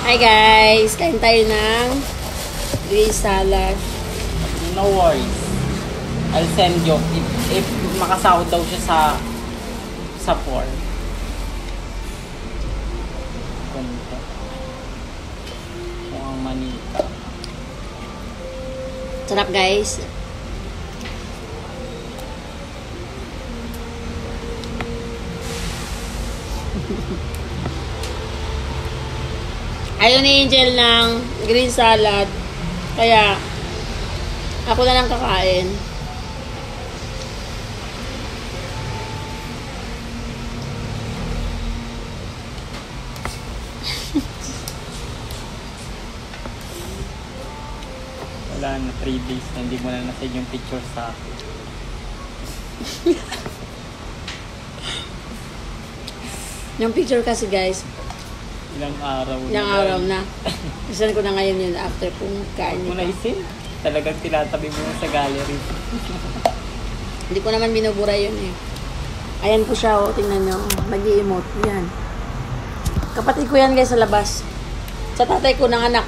Hi guys! Kain tayo ng green salad. No worries. I'll send you if makasahod daw siya sa 4. Ganito. Mukhang manika. Sarap guys. Ayaw ni Angel ng green salad. Kaya, ako na lang kakain. Wala na, 3 days na hindi mo na nasend yung picture sa akin. Yung picture kasi guys, Ilang araw na. Isan ko na ngayon yun after kung kain. Huwag mo na isin. Talagang tinatabi mo sa gallery. Hindi ko naman binubura yun eh. Ayan po siya, oh. Tingnan nyo. Nag-i-emote. Yan. Kapatid ko yan guys sa labas. Sa tatay ko ng anak.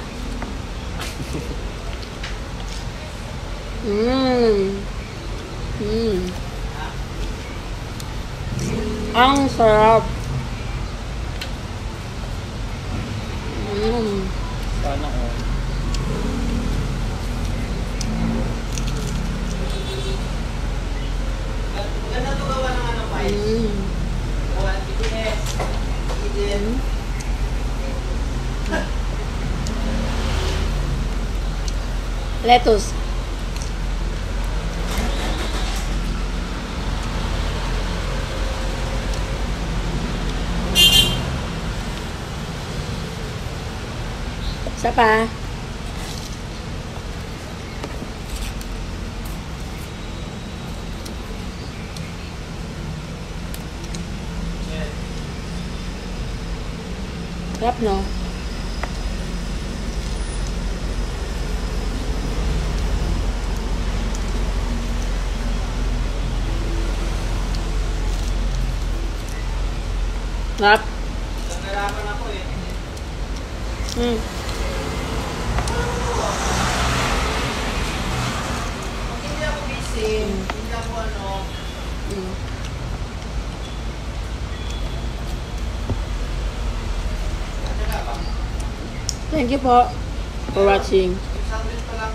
Ang sarap. Sana all. Ganda to gawa ng ano pa eh. Gawa ng BTS. Lettuce. Isa pa. Sarap, no? Sarap. Nagkarapan ako eh. Pag hindi ako busy, hindi ako ano. Thank you po for watching. 600 pa lang.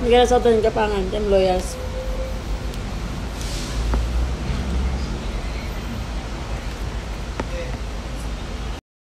Magkala sa ito yung kapangan. Team Loyals.